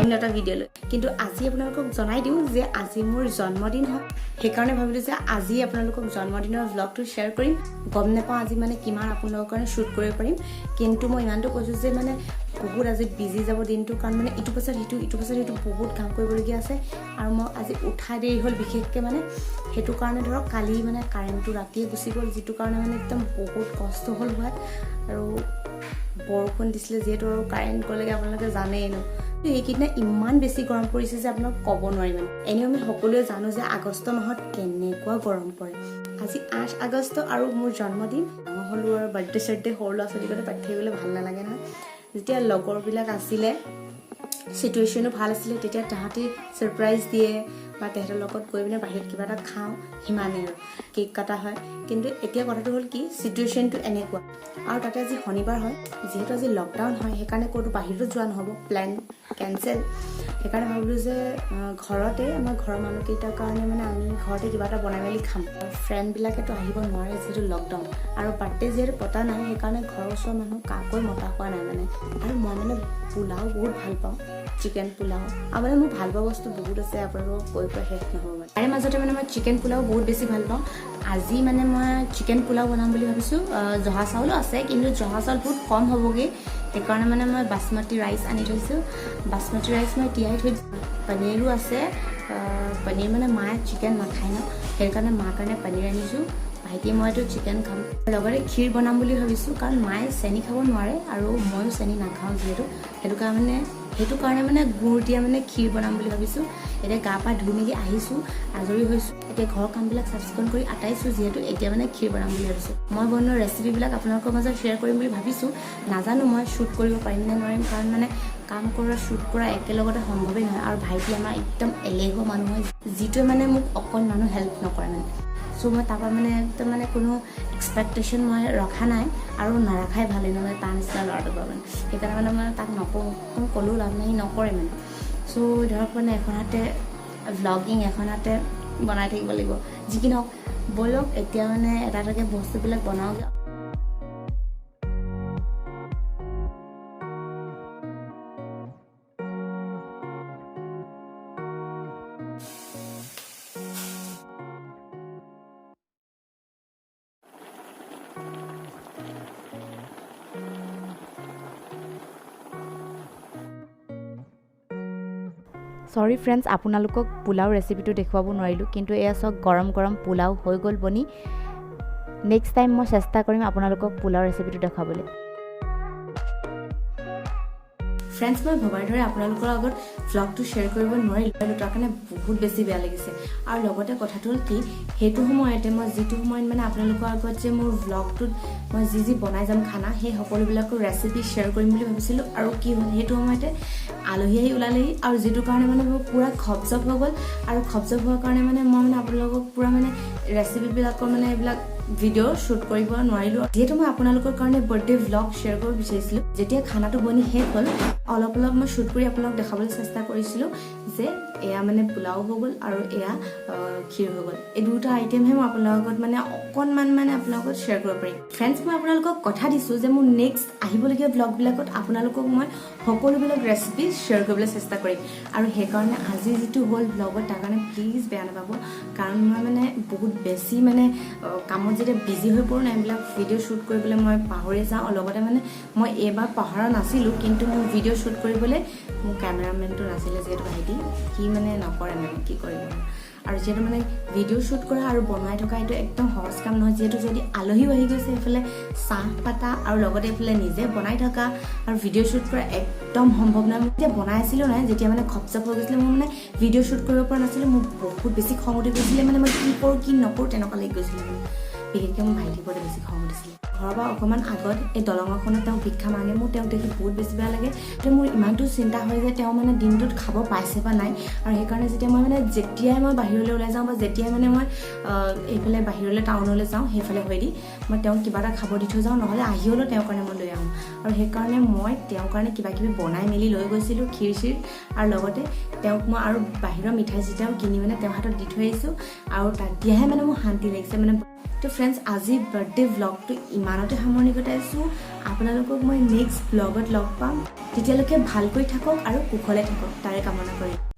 অন্য এটা ভিডিঅ' লৈ কিন্তু আজি আপোনালোকক জনাই দিওঁ যে আজি মোৰ জন্মদিন হয় সেইকাৰণে ভাবিলোঁ যে আজি আপোনালোকক জন্মদিনৰ ভ্লগটো শ্বেয়াৰ কৰিম গম নাপাওঁ আজি মানে কিমান আপোনালোকৰ কাৰণে শ্বুট কৰিব পাৰিম কিন্তু মই ইমানটো কৈছোঁ যে মানে বহুত আজি বিজি যাব দিনটো কাৰণ মানে ইটো পাছত সিটো বহুত কাম কৰিবলগীয়া আছে আৰু মই আজি উঠা দেৰি হ'ল বিশেষকৈ মানে সেইটো কাৰণে ধৰক কালি মানে কাৰেণ্টটো ৰাতিয়ে গুচি গ'ল যিটো কাৰণে মানে একদম বহুত কষ্ট হ'ল হোৱাত আৰু বৰষুণ দিছিলে যিহেতু আৰু কাৰেণ্ট গ'লেগে আপোনালোকে জানেই ন এইকেইদিনা ইমান বেছি গৰম পৰিছে যে আপোনাক ক'ব নোৱাৰি মানে এনেও আমি সকলোৱে জানো যে আগষ্ট মাহত কেনেকুৱা গৰম পৰে আজি 8 আগষ্ট আৰু মোৰ জন্মদিন নহ'লো আৰু বাৰ্থডে চাৰ্থডে সৰু ল'ৰা ছোৱালীবোৰে পাতি থাকিবলৈ ভাল নালাগে নহয় যেতিয়া লগৰবিলাক আছিলে চিটুৱেশ্যনো ভাল আছিলে তেতিয়া তাহাঁতি ছাৰপ্ৰাইজ দিয়ে বা তেহেঁতৰ লগত গৈ পিনে বাহিৰত কিবা এটা খাওঁ সিমানেই আৰু কেক কটা হয় কিন্তু এতিয়া কথাটো হ'ল কি চিটুৱেশ্যনটো এনেকুৱা আৰু তাতে আজি শনিবাৰ হয় যিহেতু আজি লকডাউন হয় সেইকাৰণে ক'তো বাহিৰতো যোৱা নহ'ব প্লেন কেঞ্চেল সেইকাৰণে ভাবিলোঁ যে ঘৰতে আমাৰ ঘৰৰ মানুহকেইটাৰ কাৰণে মানে আমি ঘৰতে কিবা এটা বনাই মেলি খাম ফ্ৰেণ্ডবিলাকেতো আহিব নোৱাৰে যিহেতু লকডাউন আৰু বাৰ্থডে যিহেতু পতা নাই সেইকাৰণে ঘৰৰ ওচৰৰ মানুহ কাকৈ মতা হোৱা নাই মানে আৰু মই মানে পোলাও বহুত ভাল পাওঁ চিকেন পোলাও আৰু মানে মোৰ ভাল পোৱা বস্তু বহুত আছে আপোনালোকক কৈ শেষ নহ'ব মানে তাৰে মাজতে মানে মই চিকেন পোলাও বহুত বেছি ভাল পাওঁ আজি মানে মই চিকেন পোলাও বনাম বুলি ভাবিছোঁ জহা চাউলো আছে কিন্তু জহা চাউল বহুত কম হ'বগৈ সেইকাৰণে মানে মই বাচমতি ৰাইচ আনি থৈছোঁ বাচমতি ৰাইচ মই তিয়াই থৈ পনীৰো আছে পনীৰ মানে মায়ে চিকেন নাখায় ন সেইকাৰণে মাৰ কাৰণে পনীৰ আনিছোঁ ভাইটি মইতো চিকেন খাম লগতে ক্ষীৰ বনাম বুলি ভাবিছোঁ কাৰণ মায়ে চেনি খাব নোৱাৰে আৰু ময়ো চেনি নাখাওঁ যিহেতু সেইটো কাৰণে মানে গুড় দিয়া মানে ক্ষীৰ বনাম বুলি ভাবিছোঁ এতিয়া গা পা ধুই মেলি আহিছোঁ আজৰি হৈছোঁ এতিয়া ঘৰৰ কামবিলাক চাফ চিকুণ কৰি আটাইছোঁ যিহেতু এতিয়া মানে ক্ষীৰ বনাম বুলি ভাবিছোঁ মই বনোৱা ৰেচিপিবিলাক আপোনালোকৰ মাজত শ্বেয়াৰ কৰিম বুলি ভাবিছোঁ নাজানো মই শ্বুট কৰিব পাৰিম নে নোৱাৰিম কাৰণ মানে কাম কৰা শ্বুট কৰা একেলগতে সম্ভৱেই নহয় আৰু ভাইটি আমাৰ একদম এলেহুৱা মানুহ হয় যিটোৱে মানে মোক অকণমানো হেল্প নকৰে মানে চ' মই তাৰপৰা মানে একদম মানে কোনো এক্সপেক্টেশ্যন মই ৰখা নাই আৰু নাৰাখাই ভালেই নহয় তাৰ নিচিনা ল'ৰাটোৰ পৰা মানে সেইকাৰণে মানে মই তাক নকওঁ ক'লেও লাভ নাই নকৰে মানে চ' ধৰক মানে এখন হাতে ভ্লগিং এখন হাতে বনাই থাকিব লাগিব যি কি নহওক ব'লক এতিয়া মানে এটা এটাকৈ বস্তুবিলাক বনাওঁগৈ সৰি ফ্ৰেণ্ডছ আপোনালোকক পোলাও ৰেচিপিটো দেখুৱাব নোৱাৰিলোঁ কিন্তু এয়া চাওক গৰম গৰম পোলাও হৈ গ'ল বনি নেক্সট টাইম মই চেষ্টা কৰিম আপোনালোকক পোলাও ৰেচিপিটো দেখাবলৈ ফ্ৰেণ্ডছ মই ভবাৰ দৰে আপোনালোকৰ আগত ভ্লগটো শ্বেয়াৰ কৰিব নোৱাৰিলোঁ তাৰ কাৰণে বহুত বেছি বেয়া লাগিছে আৰু লগতে কথাটো হ'ল কি সেইটো সময়তে মই যিটো সময়ত মানে আপোনালোকৰ আগত যে মোৰ ভ্লগটোত মই যি বনাই যাম খানা সেই সকলোবিলাকৰ ৰেচিপি শ্বেয়াৰ কৰিম বুলি ভাবিছিলোঁ আৰু কি হ'ল সেইটো সময়তে আলহী আহি ওলালেহি আৰু যিটো কাৰণে মানে মোৰ পূৰা খপজপ হৈ গ'ল আৰু খপজপ হোৱাৰ কাৰণে মানে মই মানে আপোনালোকক পূৰা মানে ৰেচিপিবিলাকৰ মানে এইবিলাক ভিডিঅ' শ্বুট কৰিব নোৱাৰিলোঁ যিহেতু মই আপোনালোকৰ কাৰণে বাৰ্থডে ভ্লগ শ্বেয়াৰ কৰিব বিচাৰিছিলোঁ যেতিয়া খানাটো বনি শেষ হ'ল অলপ মই শ্বুট কৰি আপোনালোকক দেখাবলৈ চেষ্টা কৰিছিলোঁ যে এয়া মানে পোলাও হৈ গ'ল আৰু এয়া ক্ষীৰ হৈ গ'ল এই দুটা আইটেমহে মই আপোনালোকৰ লগত মানে অকণমান মানে আপোনালোকক শ্বেয়াৰ কৰিব পাৰিম ফ্ৰেণ্ডছ মই আপোনালোকক কথা দিছোঁ যে মোৰ নেক্সট আহিবলগীয়া ভ্লগবিলাকত আপোনালোকক মই সকলোবিলাক ৰেচিপি শ্বেয়াৰ কৰিবলৈ চেষ্টা কৰিম আৰু সেইকাৰণে আজি যিটো হ'ল ভ্লগত তাৰ কাৰণে প্লিজ বেয়া নাপাব কাৰণ মই মানে বহুত বেছি মানে কামত যেতিয়া বিজি হৈ পৰোঁ না এইবিলাক ভিডিঅ' শ্বুট কৰিবলৈ মই পাহৰি যাওঁ আৰু লগতে মানে মই এইবাৰ পাহৰা নাছিলোঁ কিন্তু মোৰ ভিডিঅ' শ্বুট কৰিবলৈ মোৰ কেমেৰামেনটো নাছিলে যিহেতু ভাইটি সি মানে নকৰে মানে কি কৰিব আৰু যিহেতু মানে ভিডিঅ' শ্বুট কৰা আৰু বনাই থকা এইটো একদম সহজ কাম নহয় যিহেতু যদি আলহীও আহি গৈছে এইফালে চাহ পাতা আৰু লগতে এইফালে নিজে বনাই থকা আৰু ভিডিঅ' শ্বুট কৰা একদম সম্ভৱ নহয় মই যেতিয়া বনাই আছিলোঁ নহয় যেতিয়া মানে খপজপ হৈ গৈছিলে মই মানে ভিডিঅ' শ্বুট কৰিব পৰা নাছিলোঁ মোৰ বহুত বেছি খং উঠি গৈছিলে মানে মই কি কৰোঁ কি নকৰোঁ তেনেকুৱা লাগি গৈছিলে মানে বিশেষকৈ মোৰ ভাইটিৰ ওপৰতে বেছি খং উঠিছিলে ঘৰৰ পৰা অকণমান আগত এই দলঙখনত তেওঁ ভিক্ষা মাগে মোৰ তেওঁক দেখি বহুত বেছি বেয়া লাগে তো মোৰ ইমানটো চিন্তা হয় যে তেওঁ মানে দিনটোত খাব পাইছে বা নাই আৰু সেইকাৰণে যেতিয়া মই মানে যেতিয়াই মই বাহিৰলৈ ওলাই যাওঁ বা যেতিয়াই মানে মই এইফালে বাহিৰলৈ টাউনলৈ যাওঁ সেইফালে হৈ দি মই তেওঁক কিবা এটা খাব দি থৈ যাওঁ নহ'লে আহি হ'লেও তেওঁৰ কাৰণে মই লৈ আহোঁ আৰু সেইকাৰণে মই তেওঁৰ কাৰণে কিবা কিবি বনাই মেলি লৈ গৈছিলোঁ ক্ষীৰ চিৰ আৰু লগতে তেওঁক মই আৰু বাহিৰৰ মিঠাই চিঠাইও কিনি মানে তেওঁৰ হাতত দি থৈ আহিছোঁ আৰু তেতিয়াহে মানে মোৰ শান্তি লাগিছে মানে তো ফ্ৰেণ্ডছ আজি বাৰ্থডে ভ্লগটো ইমান ইমানতে সামৰণি ঘটাইছোঁ আপোনালোকক মই নেক্সট ব্লগত লগ পাম তেতিয়ালৈকে ভালকৈ থাকক আৰু কুশলে থাকক তাৰে কামনা কৰিম